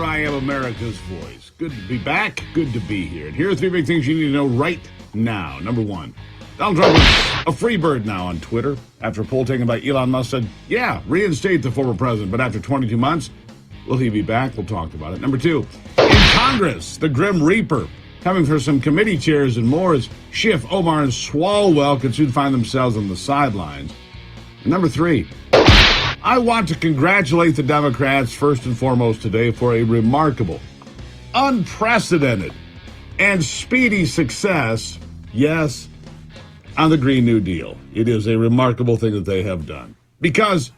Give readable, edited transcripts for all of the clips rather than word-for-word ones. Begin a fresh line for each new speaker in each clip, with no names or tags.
I am America's voice. Good to be back. Good to be here. And here are three big things you need to know right now. Number one, Donald Trump is a free bird now on Twitter. After a poll taken by Elon Musk said, yeah, reinstate the former president. But after 22 months, will he be back? We'll talk about it. Number two, in Congress, the Grim Reaper coming for some committee chairs and more as Schiff, Omar, and Swalwell could soon find themselves on the sidelines. And number three, I want to congratulate the Democrats first and foremost today for a remarkable, unprecedented, and speedy success, yes, on the Green New Deal. It is a remarkable thing that they have done. Because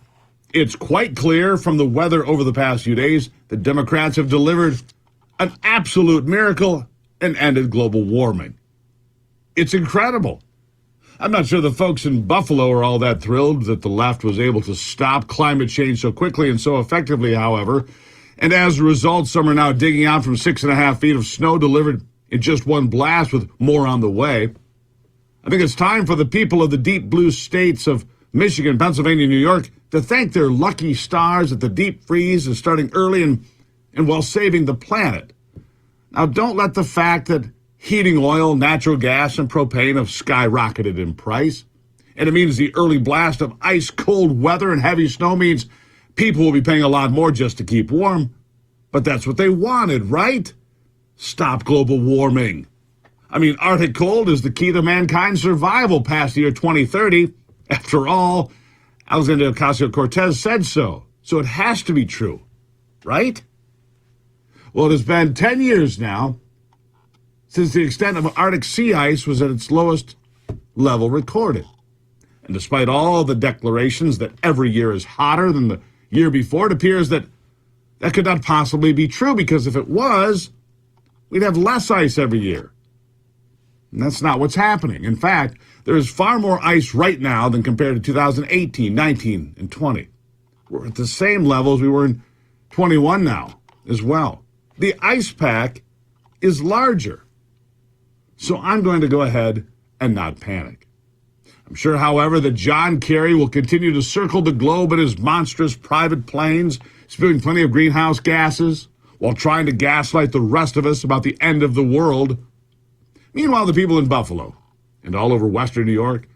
it's quite clear from the weather over the past few days that Democrats have delivered an absolute miracle and ended global warming. It's incredible. I'm not sure the folks in Buffalo are all that thrilled that the left was able to stop climate change so quickly and so effectively, however. And as a result, some are now digging out from 6.5 feet of snow delivered in just one blast, with more on the way. I think it's time for the people of the deep blue states of Michigan, Pennsylvania, New York to thank their lucky stars that the deep freeze is starting early and while saving the planet. Now, don't let the fact that heating oil, natural gas, and propane have skyrocketed in price, and it means the early blast of ice-cold weather and heavy snow means people will be paying a lot more just to keep warm. But that's what they wanted, right? Stop global warming. I mean, Arctic cold is the key to mankind's survival past the year 2030. After all, Alexander Ocasio-Cortez said so. So it has to be true, right? Well, it has been 10 years now since the extent of Arctic sea ice was at its lowest level recorded. And despite all the declarations that every year is hotter than the year before, it appears that that could not possibly be true, because if it was, we'd have less ice every year. And that's not what's happening. In fact, there is far more ice right now than compared to 2018, 19, and 20. We're at the same level as we were in 21 now as well. The ice pack is larger. So I'm going to go ahead and not panic. I'm sure, however, that John Kerry will continue to circle the globe in his monstrous private planes, spewing plenty of greenhouse gases, while trying to gaslight the rest of us about the end of the world. Meanwhile, the people in Buffalo and all over Western New York,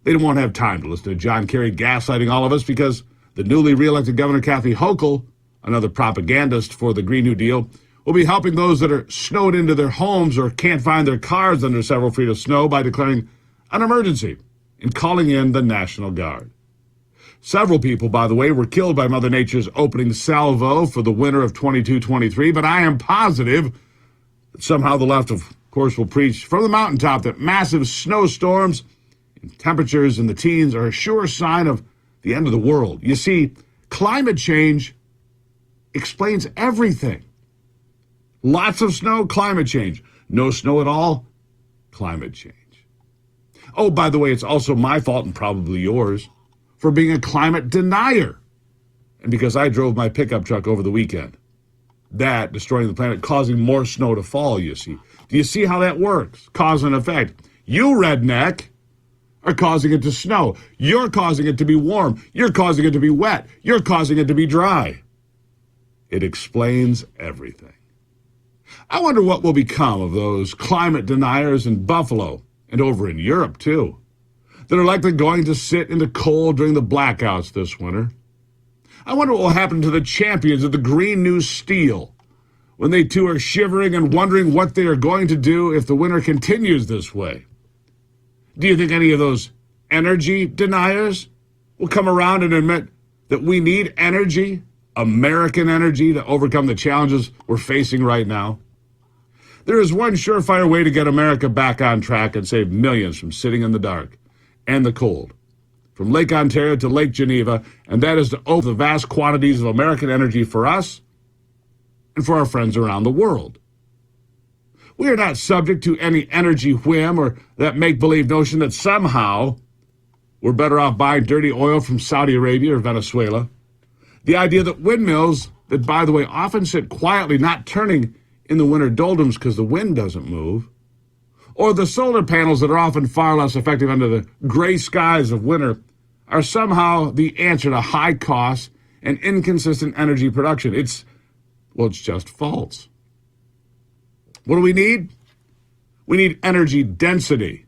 they won't have time to listen to John Kerry gaslighting all of us, because the newly reelected Governor Kathy Hochul, another propagandist for the Green New Deal, will be helping those that are snowed into their homes or can't find their cars under several feet of snow by declaring an emergency and calling in the National Guard. Several people, by the way, were killed by Mother Nature's opening salvo for the winter of 22-23, but I am positive that somehow the left, of course, will preach from the mountaintop that massive snowstorms and temperatures in the teens are a sure sign of the end of the world. You see, climate change explains everything. Lots of snow, climate change. No snow at all, climate change. Oh, by the way, it's also my fault, and probably yours, for being a climate denier. And because I drove my pickup truck over the weekend. That destroying the planet, causing more snow to fall, you see. Do you see how that works? Cause and effect. You, redneck, are causing it to snow. You're causing it to be warm. You're causing it to be wet. You're causing it to be dry. It explains everything. I wonder what will become of those climate deniers in Buffalo and over in Europe, too, that are likely going to sit in the cold during the blackouts this winter. I wonder what will happen to the champions of the Green New Steel when they, too, are shivering and wondering what they are going to do if the winter continues this way. Do you think any of those energy deniers will come around and admit that we need energy, American energy, to overcome the challenges we're facing right now? There is one surefire way to get America back on track and save millions from sitting in the dark and the cold, from Lake Ontario to Lake Geneva, and that is to open the vast quantities of American energy for us and for our friends around the world. We are not subject to any energy whim or that make-believe notion that somehow we're better off buying dirty oil from Saudi Arabia or Venezuela. The idea that windmills, that, by the way, often sit quietly, not turning in the winter doldrums because the wind doesn't move, or the solar panels that are often far less effective under the gray skies of winter, are somehow the answer to high costs and inconsistent energy production. It's Well, it's just false. What do we need? We need energy density.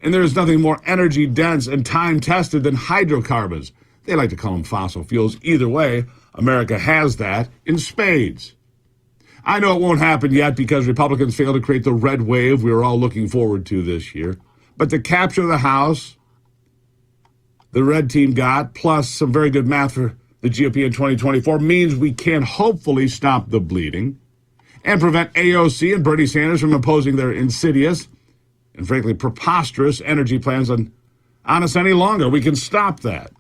And there is nothing more energy dense and time tested than hydrocarbons. They like to call them fossil fuels. Either way, America has that in spades. I know it won't happen yet because Republicans failed to create the red wave we were all looking forward to this year. But to capture the House, the red team got, plus some very good math for the GOP in 2024, means we can hopefully stop the bleeding and prevent AOC and Bernie Sanders from imposing their insidious and frankly preposterous energy plans on us any longer. We can stop that.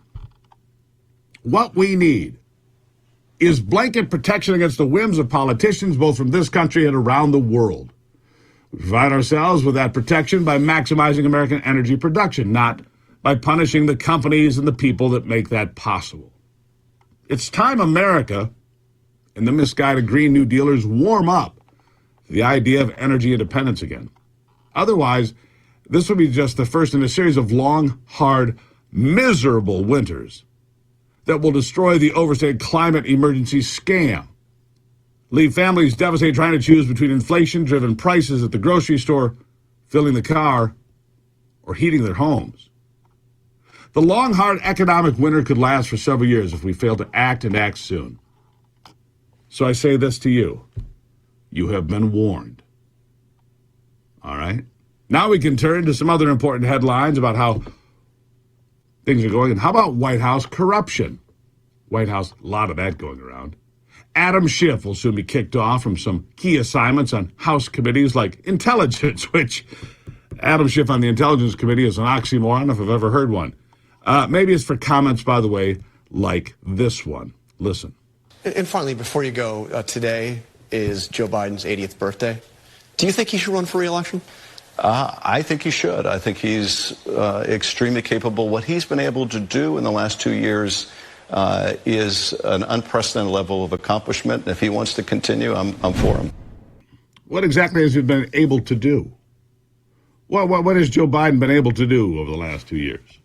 What we need is blanket protection against the whims of politicians, both from this country and around the world. We provide ourselves with that protection by maximizing American energy production, not by punishing the companies and the people that make that possible. It's time America and the misguided Green New Dealers warm up to the idea of energy independence again. Otherwise, this will be just the first in a series of long, hard, miserable winters that will destroy the overstated climate emergency scam, leave families devastated trying to choose between inflation-driven prices at the grocery store, filling the car, or heating their homes. The long, hard economic winter could last for several years if we fail to act and act soon. So I say this to you. You have been warned. All right? Now we can turn to some other important headlines about how things are going. And how about White House corruption? White House, a lot of that going around. Adam Schiff will soon be kicked off from some key assignments on House committees like intelligence, which Adam Schiff on the Intelligence Committee is an oxymoron if I've ever heard one. Maybe it's for comments, by the way, like this one. Listen.
And finally, before you go, today is Joe Biden's 80th birthday. Do you think he should run for re-election?
I think he should. I think he's extremely capable. What he's been able to do in the last 2 years is an unprecedented level of accomplishment. If he wants to continue, I'm for him.
What exactly has he been able to do? Well, what has Joe Biden been able to do over the last 2 years?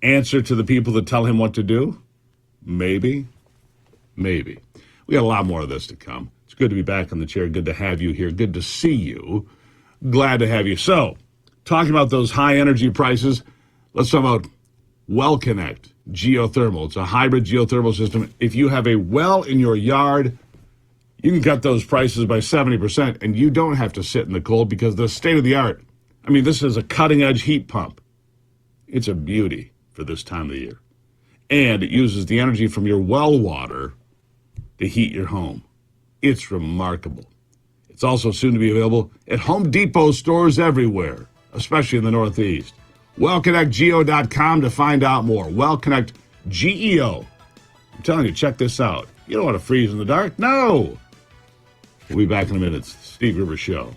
Answer to the people that tell him what to do? Maybe. Maybe. We got a lot more of this to come. It's good to be back in the chair. Good to have you here. Good to see you. Glad to have you. So, talking about those high energy prices, let's talk about WellConnect geothermal. It's a hybrid geothermal system. If you have a well in your yard, you can cut those prices by 70%, and you don't have to sit in the cold because the state of the art. I mean, this is a cutting edge heat pump. It's a beauty for this time of the year. And it uses the energy from your well water to heat your home. It's remarkable. It's also soon to be available at Home Depot stores everywhere, especially in the Northeast. WellConnectGeo.com to find out more. WellConnect GEO. I'm telling you, check this out. You don't want to freeze in the dark? No. We'll be back in a minute. It's the Steve Gruber Show.